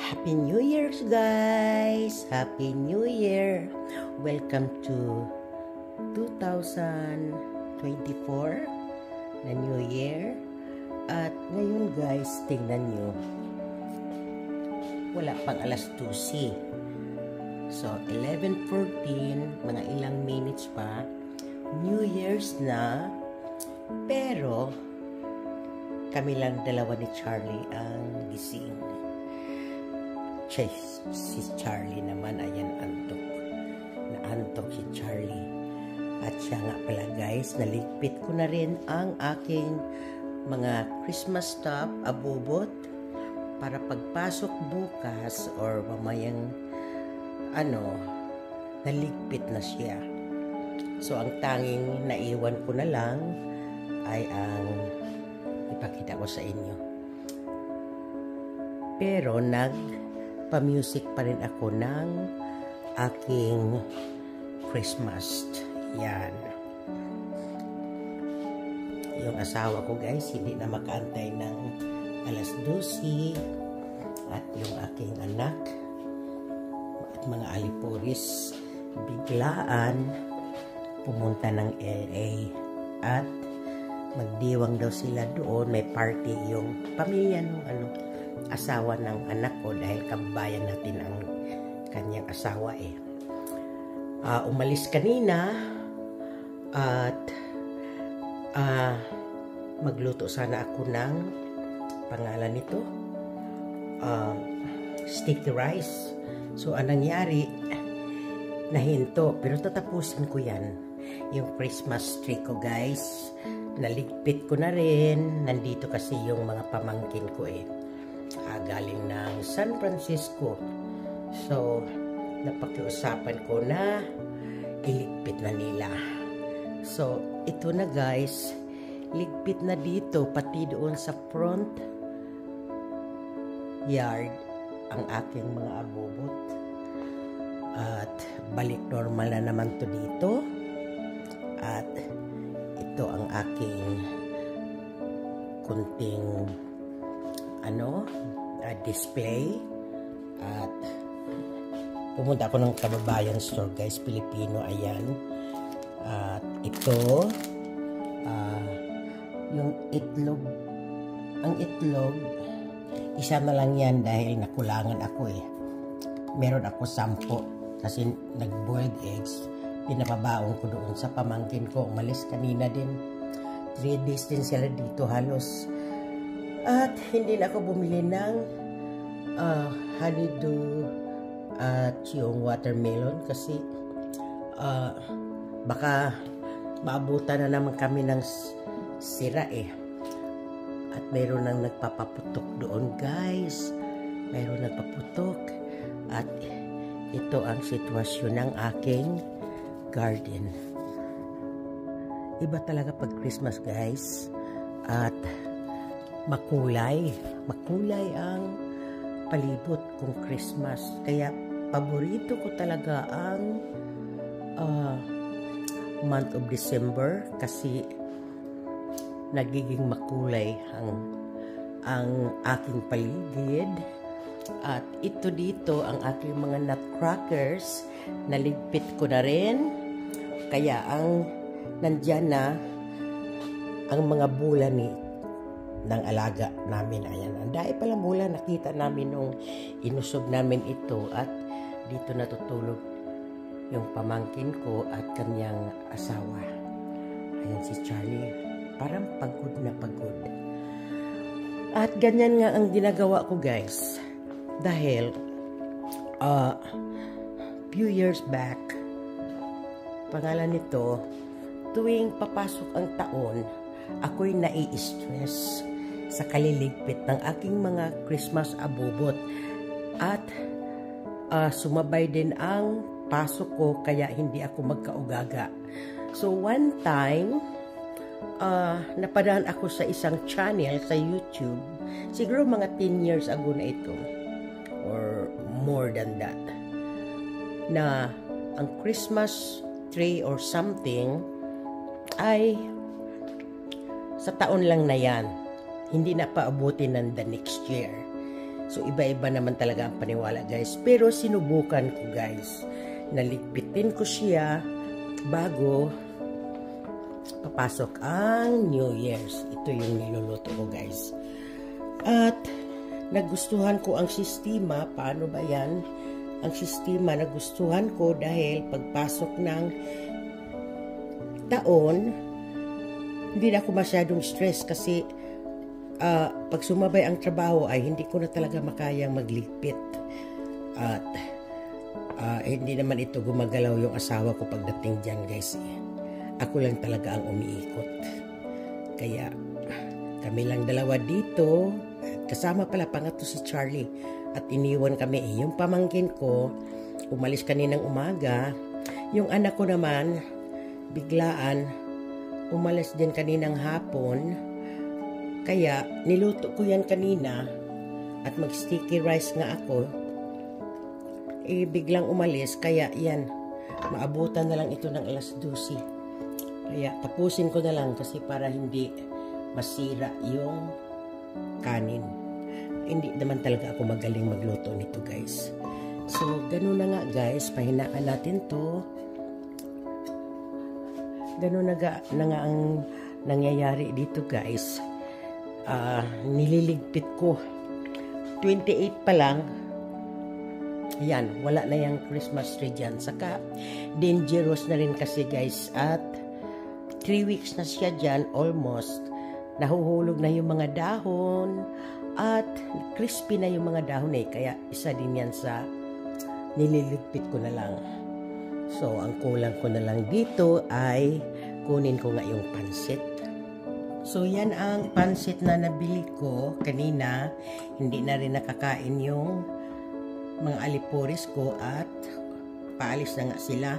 Happy New Year, guys! Happy New Year! Welcome to 2024 na New Year. At ngayon, guys, tingnan nyo. Wala pang alas 12. So, 11:14, mga ilang minutes pa. New Year's na. Pero, kami lang dalawa ni Charlie ang gising. Si Charlie naman, ayan, antok. Naantok si Charlie. At siya nga pala, guys, naligpit ko na rin ang aking mga Christmas stuff, abubot, para pagpasok bukas or mamayang naligpit na siya. So, ang tanging naiwan ko na lang ay ang ipakita ko sa inyo. Pero pa-music pa rin ako ng aking Christmas. Yan. Yung asawa ko, guys, hindi na makaantay ng alas 12. At yung aking anak at mga alipuris biglaan pumunta ng LA. At magdiwang daw sila doon. May party yung pamilya ng asawa ng anak ko dahil kabayan natin ang kanyang asawa eh. Umalis kanina at magluto sana ako ng pangalan nito sticky rice. So anong nangyari, nahinto, pero tatapusin ko yan. Yung Christmas tree ko, guys, naligpit ko na rin. Nandito kasi yung mga pamangkin ko eh, galing ng San Francisco. So, napakiusapan ko na iligpit na nila. So, ito na, guys. Ligpit na dito, pati doon sa front yard, ang aking mga abubot. At balik normal na naman to dito. At ito ang aking kunting display. At pumunta ako ng Kababayan Store, guys, Pilipino, ayan. At ito yung itlog, ang itlog isa na lang yan dahil nakulangan ako eh. Meron ako 10 kasi nag-boiled eggs, pinapabaon ko doon sa pamangkin ko. Umalis kanina din, 3 days din sila dito halos. At hindi na ako bumili ng honeydew at yung watermelon kasi baka maabutan na naman kami ng sira eh. At mayroon nang nagpapaputok doon, guys. Mayroon nagpaputok. At ito ang sitwasyon ng aking garden. Iba talaga pag Christmas, guys. At makulay ang palibot kung Christmas. Kaya paborito ko talaga ang month of December kasi nagiging makulay ang aking paligid. At ito dito ang aking mga nutcrackers, naligpit ko na rin. Kaya nandyan na ang mga bulan ng alaga namin. Ayan, ang dahil palang bulan nakita namin nung inusog namin ito. At dito natutulog yung pamangkin ko at kanyang asawa. Ayan si Charlie, parang pagod na pagod. At ganyan nga ang ginagawa ko, guys. Dahil few years back, pangalan nito, tuwing papasok ang taon, ako'y nai-stress sa kaliligpit ng aking mga Christmas abubot. At sumabay din ang pasok ko, kaya hindi ako magkaugaga. So one time, napadaan ako sa isang channel sa YouTube, siguro mga 10 years ago na ito or more than that, na ang Christmas tree or something ay sa taon lang na yan, hindi na paabutin ng the next year. So, iba-iba naman talaga ang paniwala, guys. Pero sinubukan ko, guys. Naligpitin ko siya bago papasok ang New Year's. Ito yung niluluto ko, guys. At nagustuhan ko ang sistema. Paano ba yan? Ang sistema nagustuhan ko dahil pagpasok ng taon, hindi na ako masyadong stress kasi pag sumabay ang trabaho ay hindi ko na talaga makayang magligpit. At hindi naman ito gumagalaw yung asawa ko pagdating dyan, guys. Ako lang talaga ang umiikot. Kaya kami lang dalawa dito. Kasama pala pangatlo si Charlie. At iniwan kami. Yung pamangkin ko, umalis kaninang umaga. Yung anak ko naman, biglaan, umalis din kaninang hapon. Kaya niluto ko yan kanina. At mag-sticky rice nga ako. Biglang umalis. Kaya yan, maabutan na lang ito ng alas 12. Kaya tapusin ko na lang kasi para hindi masira yung kanin. Hindi naman talaga ako magaling magluto nito, guys. So, ganun na nga, guys. Pahinaan natin to. Ganun na nga ang nangyayari dito, guys. Nililigpit ko. 28 pa lang. Ayan, wala na yung Christmas tree dyan. Saka, dangerous na rin kasi, guys. At 3 weeks na siya dyan, almost. Nahuhulog na yung mga dahon. At crispy na yung mga dahon eh. Kaya isa din yan sa nililigpit ko na lang. So, ang kulang ko na lang dito ay kunin ko nga yung pansit. So, yan ang pansit na nabili ko kanina. Hindi na rin nakakain yung mga alipuris ko at paalis na nga sila.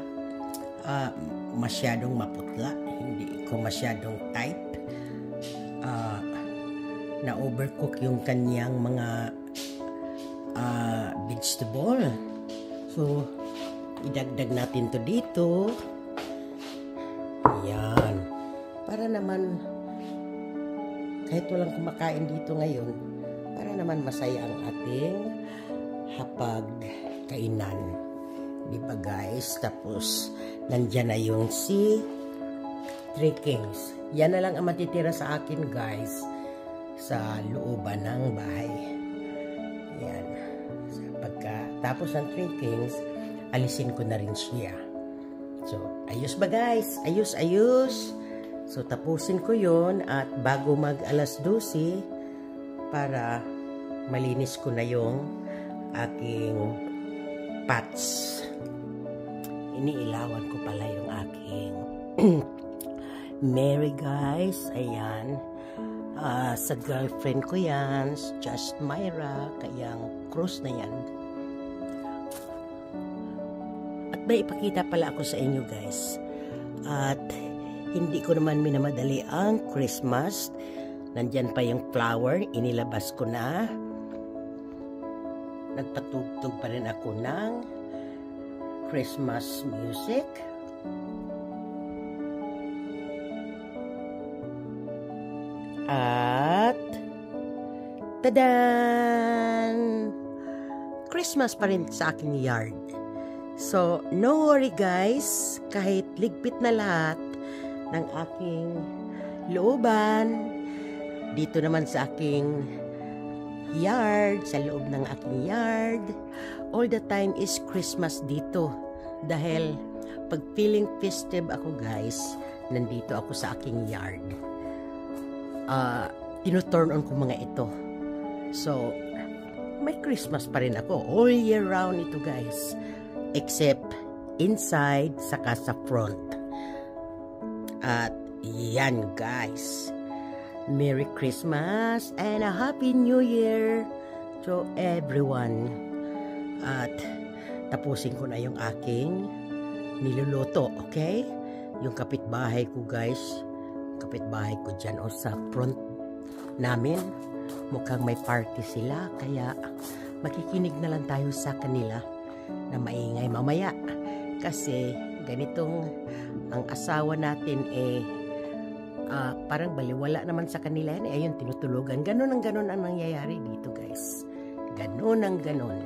Masyadong maputla. Hindi ko masyadong tight. Na-overcook yung kanyang mga vegetable. So, idagdag natin to dito. Yan. Para naman, kahit walang kumakain dito ngayon, para naman masaya ang ating hapag-kainan. Diba, guys? Tapos, nandyan na yung si Three Kings. Yan na lang ang matitira sa akin, guys, sa looban ng bahay. Yan. Pagkatapos ng Three Kings, alisin ko na rin siya. So, ayos ba, guys? Ayos, ayos. So, tapusin ko yon at bago mag alas 12 para malinis ko na yung aking pots. Iniilawan ko pala yung aking Mary, guys. Ayan. Sa girlfriend ko yan, Just Myra, kayang cross na yan. At may ipakita pala ako sa inyo, guys. At hindi ko naman minamadali ang Christmas. Nandyan pa yung flower, inilabas ko na. Nagpatugtog pa rin ako ng Christmas music. At tadan! Christmas pa rin sa aking yard. So, no worry, guys. Kahit ligpit na lahat ng aking looban, dito naman sa aking yard, sa loob ng aking yard, all the time is Christmas dito. Dahil pag feeling festive ako, guys, nandito ako sa aking yard. Tinuturn on ko mga ito. So, may Christmas pa rin ako. All year round ito, guys. Except inside, saka sa front. At yan, guys. Merry Christmas and a Happy New Year to everyone. At tapusin ko na yung aking niluluto, okay? Yung kapitbahay ko, guys. Kapitbahay ko dyan o sa front namin. Mukhang may party sila. Kaya makikinig na lang tayo sa kanila na maingay mamaya. Kasi ganitong ang asawa natin parang baliwala naman sa kanila yan. Ayun, tinutulugan. Ganon ang nangyayari dito, guys. Ganun ang ganun.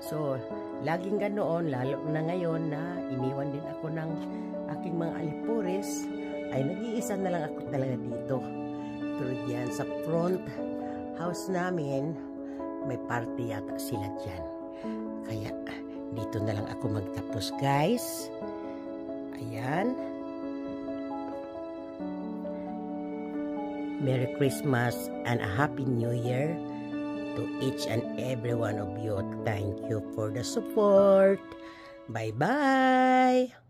So, laging ganoon, lalo na ngayon na iniwan din ako ng aking mga alipores, ay nag-iisa na lang ako talaga dito. Tulad yan, sa front house namin, may party yata sila dyan. Kaya, dito na lang ako magtapos, guys. Ayan. Merry Christmas and a Happy New Year to each and every one of you. Thank you for the support. Bye-bye.